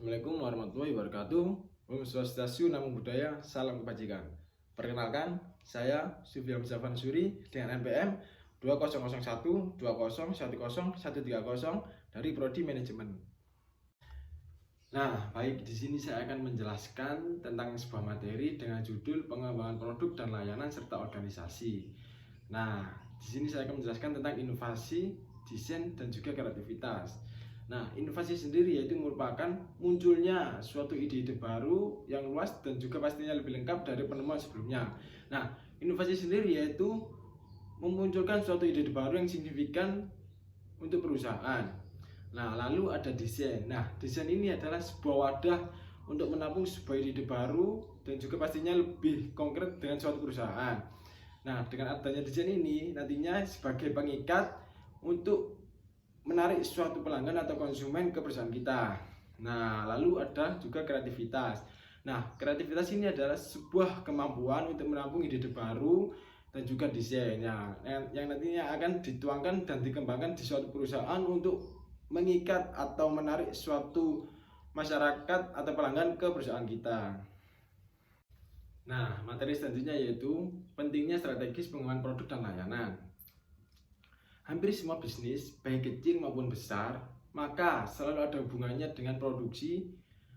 Assalamualaikum warahmatullahi wabarakatuh. Om Swastiastu, Namo Buddhaya, Salam Kebajikan. Perkenalkan, saya Sufyan Zafan Suri dengan NPM 2001 2010 dari Prodi Manajemen. Nah, baik, di sini saya akan menjelaskan tentang sebuah materi dengan judul pengembangan produk dan layanan serta organisasi. Nah, di sini saya akan menjelaskan tentang inovasi, desain, dan juga kreativitas. Nah, inovasi sendiri yaitu merupakan munculnya suatu ide-ide baru yang luas dan juga pastinya lebih lengkap dari penemuan sebelumnya. Nah, inovasi sendiri yaitu memunculkan suatu ide-ide baru yang signifikan untuk perusahaan. Nah, lalu ada desain. Nah, desain ini adalah sebuah wadah untuk menampung sebuah ide baru dan juga pastinya lebih konkret dengan suatu perusahaan. Nah, dengan adanya desain ini nantinya sebagai pengikat untuk menarik suatu pelanggan atau konsumen ke perusahaan kita. Nah, lalu ada juga kreativitas. Nah, kreativitas ini adalah sebuah kemampuan untuk menampung ide-ide baru dan juga desain yang nantinya akan dituangkan dan dikembangkan di suatu perusahaan untuk mengikat atau menarik suatu masyarakat atau pelanggan ke perusahaan kita. Nah, materi selanjutnya yaitu pentingnya strategis pengembangan produk dan layanan. Hampir semua bisnis, baik kecil maupun besar, maka selalu ada hubungannya dengan produksi,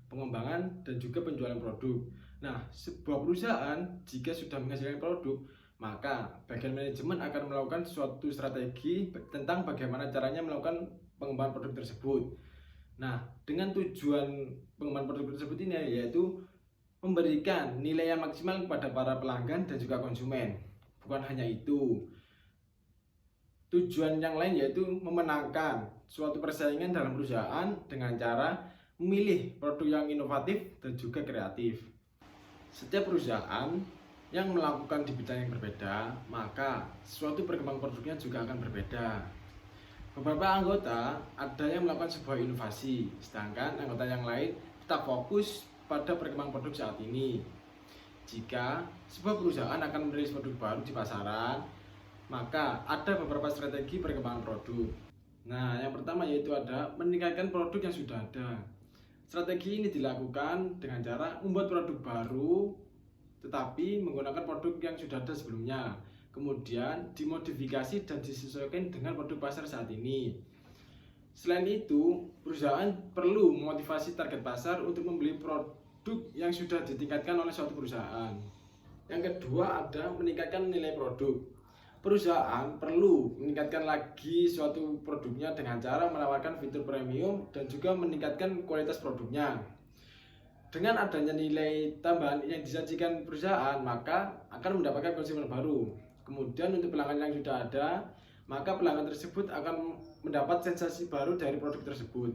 pengembangan, dan juga penjualan produk. Nah, sebuah perusahaan jika sudah menghasilkan produk, maka bagian manajemen akan melakukan suatu strategi tentang bagaimana caranya melakukan pengembangan produk tersebut. Nah, dengan tujuan pengembangan produk tersebut ini yaitu memberikan nilai yang maksimal kepada para pelanggan dan juga konsumen. Bukan hanya itu, tujuan yang lain yaitu memenangkan suatu persaingan dalam perusahaan dengan cara memilih produk yang inovatif dan juga kreatif. Setiap perusahaan yang melakukan di bidang yang berbeda, maka suatu perkembangan produknya juga akan berbeda. Beberapa anggota ada yang melakukan sebuah inovasi, sedangkan anggota yang lain tetap fokus pada perkembangan produk saat ini. Jika sebuah perusahaan akan merilis produk baru di pasaran, maka ada beberapa strategi perkembangan produk. Nah, yang pertama yaitu ada meningkatkan produk yang sudah ada. Strategi ini dilakukan dengan cara membuat produk baru tetapi menggunakan produk yang sudah ada sebelumnya. Kemudian dimodifikasi dan disesuaikan dengan produk pasar saat ini. Selain itu, perusahaan perlu memotivasi target pasar untuk membeli produk yang sudah ditingkatkan oleh suatu perusahaan. Yang kedua ada meningkatkan nilai produk. Perusahaan perlu meningkatkan lagi suatu produknya dengan cara menawarkan fitur premium dan juga meningkatkan kualitas produknya. Dengan adanya nilai tambahan yang disajikan perusahaan, maka akan mendapatkan konsumen baru. Kemudian untuk pelanggan yang sudah ada, maka pelanggan tersebut akan mendapat sensasi baru dari produk tersebut.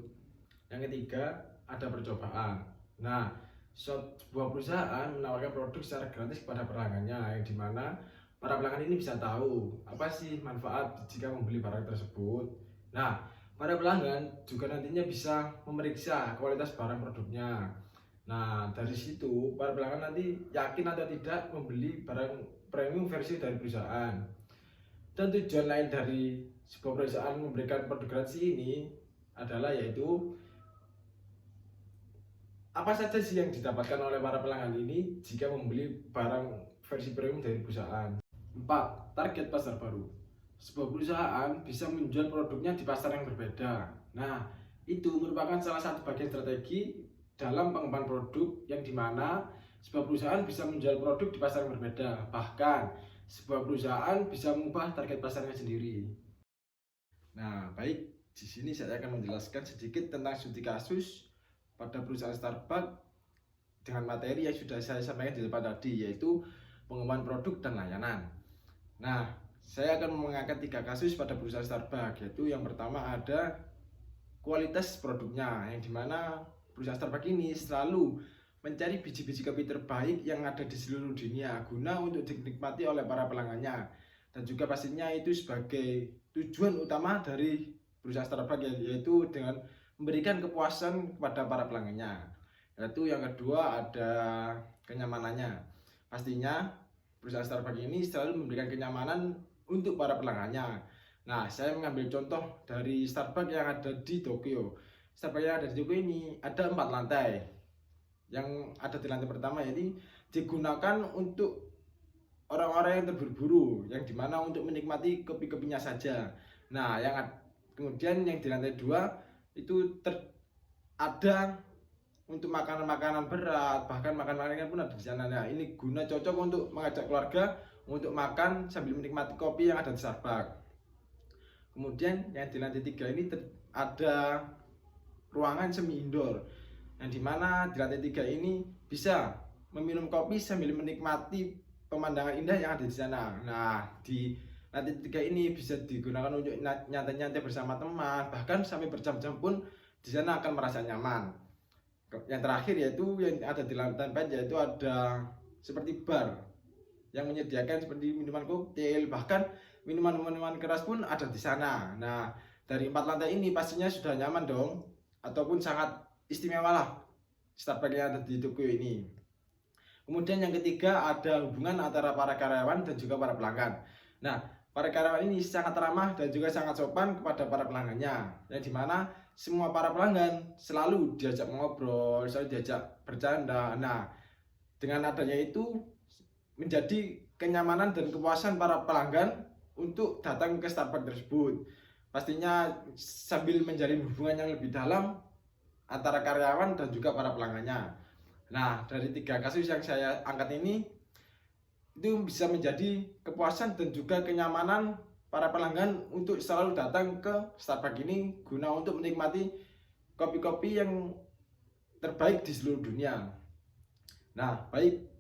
Yang ketiga, ada percobaan. Nah, sebuah perusahaan menawarkan produk secara gratis kepada pelanggannya, yang dimana para pelanggan ini bisa tahu apa sih manfaat jika membeli barang tersebut. Nah, para pelanggan juga nantinya bisa memeriksa kualitas barang produknya. Nah, dari situ para pelanggan nanti yakin atau tidak membeli barang premium versi dari perusahaan. Dan tujuan lain dari sebuah perusahaan memberikan produk gratis ini adalah yaitu apa saja sih yang didapatkan oleh para pelanggan ini jika membeli barang versi premium dari perusahaan. 4. Target pasar baru. Sebuah perusahaan bisa menjual produknya di pasar yang berbeda. Nah, itu merupakan salah satu bagian strategi dalam pengembangan produk yang dimana sebuah perusahaan bisa menjual produk di pasar yang berbeda. Bahkan, sebuah perusahaan bisa mengubah target pasarnya sendiri. Nah, baik, di sini saya akan menjelaskan sedikit tentang studi kasus pada perusahaan Starbucks dengan materi yang sudah saya sampaikan di depan tadi, yaitu pengembangan produk dan layanan. Nah, saya akan mengangkat 3 kasus pada perusahaan Starbucks, yaitu yang pertama ada kualitas produknya, yang dimana perusahaan Starbucks ini selalu mencari biji-biji kopi terbaik yang ada di seluruh dunia guna untuk dinikmati oleh para pelanggannya, dan juga pastinya itu sebagai tujuan utama dari perusahaan Starbucks, yaitu dengan memberikan kepuasan kepada para pelanggannya. Yaitu yang kedua ada kenyamanannya. Pastinya perusahaan Starbucks ini selalu memberikan kenyamanan untuk para pelanggannya. Nah, saya mengambil contoh dari Starbucks yang ada di Tokyo. Starbucks yang ada di toko ini ada 4 lantai. Yang ada di lantai pertama ini digunakan untuk orang-orang yang terburu-buru, yang dimana untuk menikmati kopi-kopinya saja. Nah, kemudian yang di lantai 2 itu ada untuk makanan-makanan berat, bahkan makanan-makanan pun ada di sana. Nah, ini guna cocok untuk mengajak keluarga untuk makan sambil menikmati kopi yang ada di Starbucks. Kemudian yang di lantai 3 ini ada ruangan semi indoor, yang dimana di lantai 3 ini bisa meminum kopi sambil menikmati pemandangan indah yang ada di sana. Nah, di lantai 3 ini bisa digunakan untuk nyantai-nyantai bersama teman, bahkan sampai berjam-jam pun di sana akan merasa nyaman. Yang terakhir yaitu yang ada di lantai 4, yaitu ada seperti bar yang menyediakan seperti minuman koktail, bahkan minuman-minuman keras pun ada di sana. Nah, dari 4 lantai ini pastinya sudah nyaman dong, ataupun sangat istimewa lah Starbucks yang ada di toko ini. Kemudian yang ketiga ada hubungan antara para karyawan dan juga para pelanggan. Nah, para karyawan ini sangat ramah dan juga sangat sopan kepada para pelanggannya, yang dimana semua para pelanggan selalu diajak ngobrol, selalu diajak bercanda. Nah, dengan adanya itu menjadi kenyamanan dan kepuasan para pelanggan untuk datang ke Starbucks tersebut. Pastinya sambil menjalin hubungan yang lebih dalam antara karyawan dan juga para pelanggannya. Nah, dari 3 kasus yang saya angkat ini itu bisa menjadi kepuasan dan juga kenyamanan para pelanggan untuk selalu datang ke Starbucks ini guna untuk menikmati kopi-kopi yang terbaik di seluruh dunia. Nah, baik